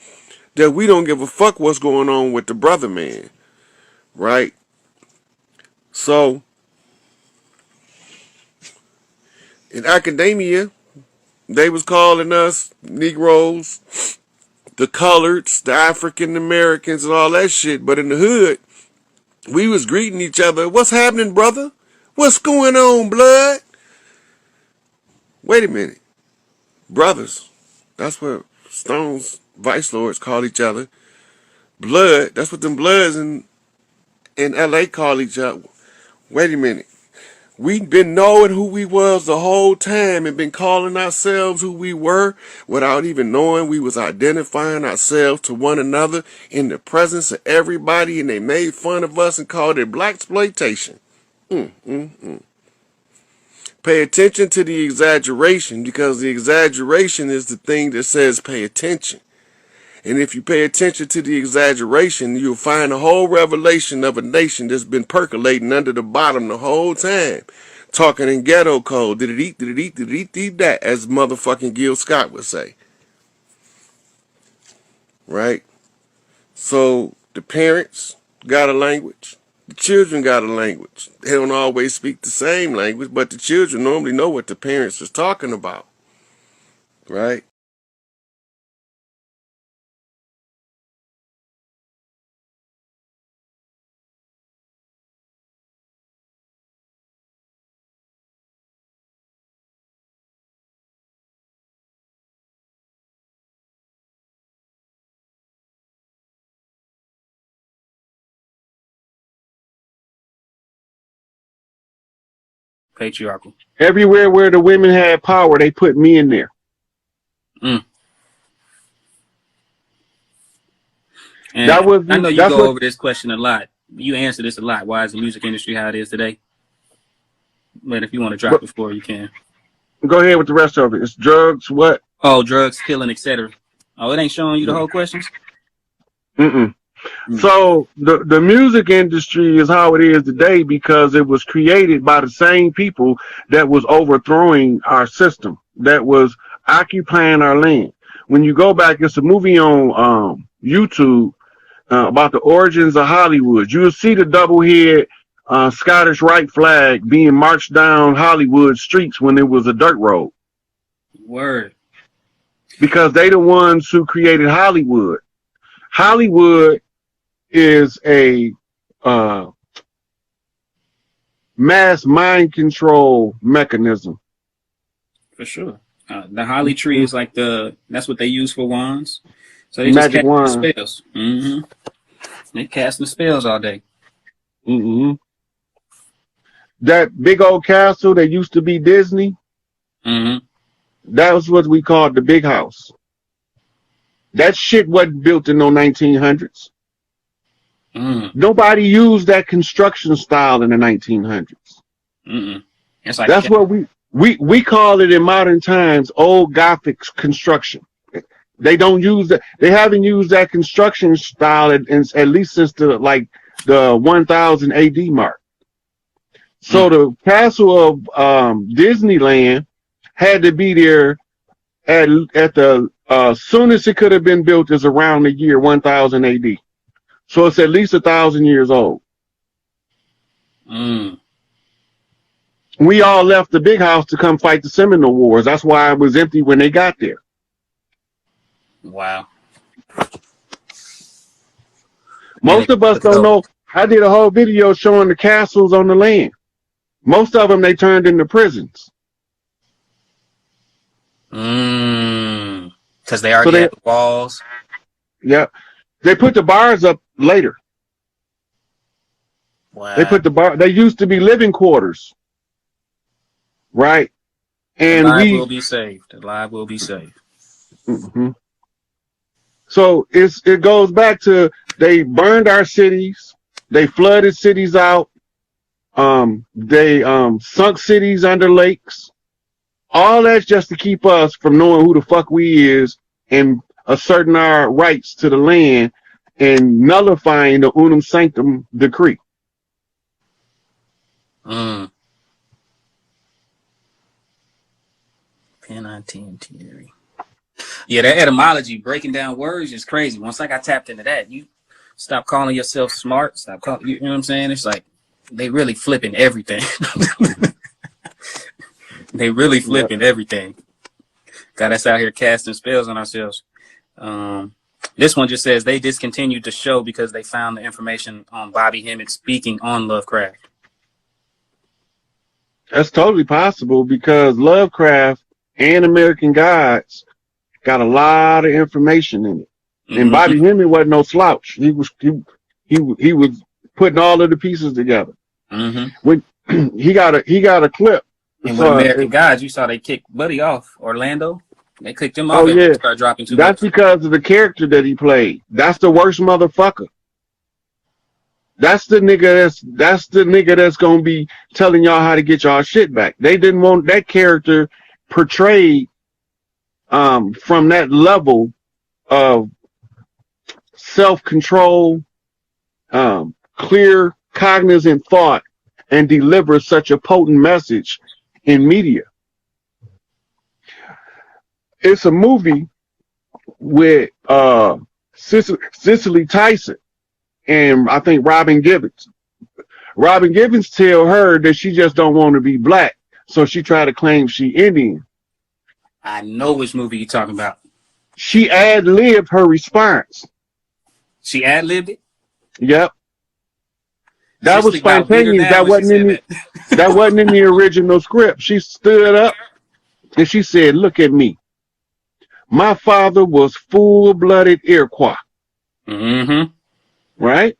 that we don't give a fuck what's going on with the brother man. Right? So, in academia, they was calling us Negroes, the coloreds, the African Americans, and all that shit. But in the hood, we was greeting each other. What's happening, brother? What's going on, blood? Wait a minute. Brothers. That's what Stone's vice lords call each other. Blood. That's what them bloods in LA call each other. Wait a minute. We've been knowing who we was the whole time and been calling ourselves who we were without even knowing we was identifying ourselves to one another in the presence of everybody, and they made fun of us and called it blaxploitation. Pay attention to the exaggeration, because the exaggeration is the thing that says pay attention. And if you pay attention to the exaggeration, you'll find a whole revelation of a nation that's been percolating under the bottom the whole time. talking in ghetto code. Did it eat that, as motherfucking Gil Scott would say. Right? So the parents got a language. The children got a language. They don't always speak the same language, but the children normally know what the parents is talking about. Right? Patriarchal. Everywhere where the women had power, they put me in there. And That was I know you that's go what. over this question a lot. You answer this a lot. Why is the music industry how it is today? But if you want to drop it for, you can. Go ahead with the rest of it. It's drugs. What? Oh, drugs, killing, etc. Oh, it ain't showing you the whole questions. So the music industry is how it is today because it was created by the same people that was overthrowing our system, that was occupying our land. When you go back, it's a movie on YouTube about the origins of Hollywood. You'll see the double head Scottish Rite flag being marched down Hollywood streets when it was a dirt road. Word. Because they the ones who created Hollywood. Hollywood is a mass mind control mechanism. For sure. The holly tree is like that's what they use for wands. So they just Magic cast wand. spells. They casting spells all day. That big old castle that used to be Disney, that was what we called the big house. That shit wasn't built in no 1900s. Nobody used that construction style in the 1900s. It's like that's what we call it in modern times, old Gothic construction. They don't use that. They haven't used that construction style at least since the 1000 AD mark. So the castle of Disneyland had to be there at the soonest it could have been built is around the year 1000 AD. So it's at least 1,000 years old. We all left the big house to come fight the Seminole Wars. That's why it was empty when they got there. Wow. Most of us don't know. I did a whole video showing the castles on the land. Most of them they turned into prisons. Because they already had the walls. Yeah. They put the bars up later. Wow. They put they used to be living quarters. Right? And the live will be saved. The live will be saved. So it goes back to they burned our cities, they flooded cities out, they sunk cities under lakes. All that's just to keep us from knowing who the fuck we is and asserting our rights to the land and nullifying the unum sanctum decree. Penitentiary. Yeah, that etymology, breaking down words, is crazy. Once I got tapped into that, you stop calling yourself smart. Stop calling, you know what I'm saying? It's like they really flipping everything. They really flipping everything. Got us out here casting spells on ourselves. This one just says they discontinued the show because they found the information on Bobby Hemmett speaking on Lovecraft. That's totally possible because Lovecraft and American Gods got a lot of information in it. And Bobby Hemmett wasn't no slouch. He was putting all of the pieces together. When he got a clip. And with American Gods, you saw they kicked Buddy off. Orlando, they kicked him off. Oh yeah, start dropping too that's much. because of the character that he played. That's the worst motherfucker. That's the nigga that's gonna be telling y'all how to get y'all shit back. They didn't want that character portrayed from that level of self-control, clear, cognizant thought, and deliver such a potent message in media. It's a movie with Cicely Tyson and I think Robin Givens. Robin Givens tell her that she just don't want to be black, so she try to claim she Indian. I know which movie you're talking about. She ad-libbed her response. She ad-libbed it? Yep. That was spontaneous. That wasn't in the original script. She stood up and she said, "Look at me. My father was full-blooded Iroquois." Mm-hmm. Right?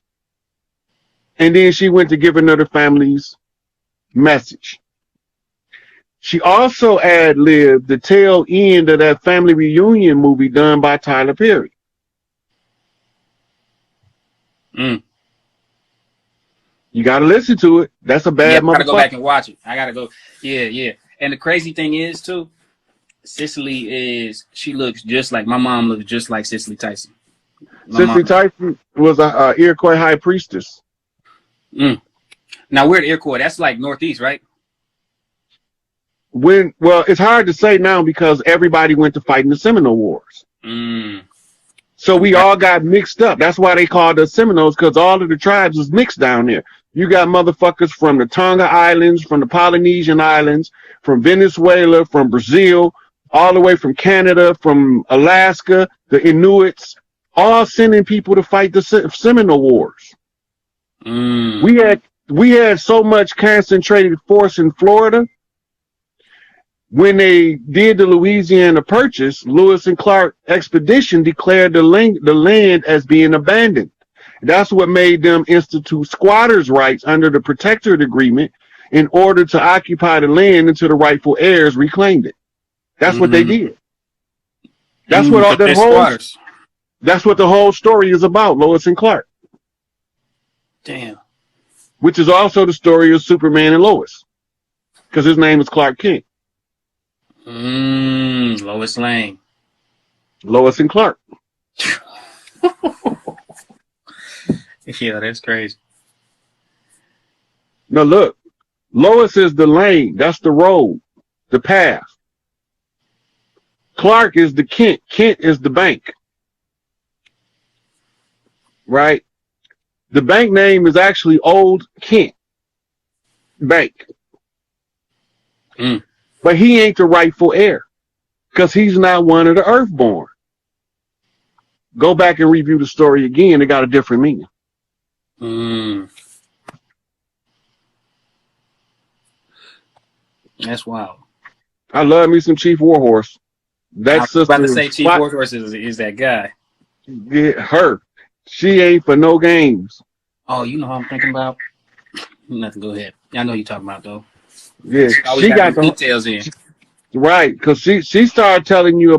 And then she went to give another family's message. She also ad-libbed the tail end of that family reunion movie done by Tyler Perry. Mm. You got to listen to it. That's a bad motherfucker. I gotta go back and watch it. I gotta go. Yeah. And the crazy thing is, too, she looks just like, my mom looks just like Cicely Tyson. Cicely Tyson was a Iroquois high priestess. Mm. Now, we're at Iroquois. That's like Northeast, right? Well, it's hard to say now because everybody went to fight in the Seminole Wars. Mm. So we all got mixed up. That's why they called us Seminoles, because all of the tribes was mixed down there. You got motherfuckers from the Tonga Islands, from the Polynesian Islands, from Venezuela, from Brazil, all the way from Canada, from Alaska, the Inuits, all sending people to fight the Seminole Wars. Mm. We had so much concentrated force in Florida. When they did the Louisiana Purchase, Lewis and Clark Expedition declared the land as being abandoned. That's what made them institute squatters' rights under the Protectorate Agreement in order to occupy the land until the rightful heirs reclaimed it. That's what they did. That's what all that's what the whole story is about, Lewis and Clark. Damn. Which is also the story of Superman and Lois, because his name is Clark Kent. Lois Lane. Lois and Clark. Yeah, that's crazy. Now look, Lois is the lane. That's the road, the path. Clark is the Kent. Kent is the bank. Right? The bank name is actually Old Kent Bank. Mm. But he ain't the rightful heir because he's not one of the Earthborn. Go back and review the story again. It got a different meaning. That's wild. I love me some Chief Warhorse. I was about to say Chief Warhorse is that guy. Yeah, her. She ain't for no games. Oh, you know how I'm thinking about? Nothing. Go ahead. I know you're talking about, though. Yeah, she got the details in. Right, because she started telling you about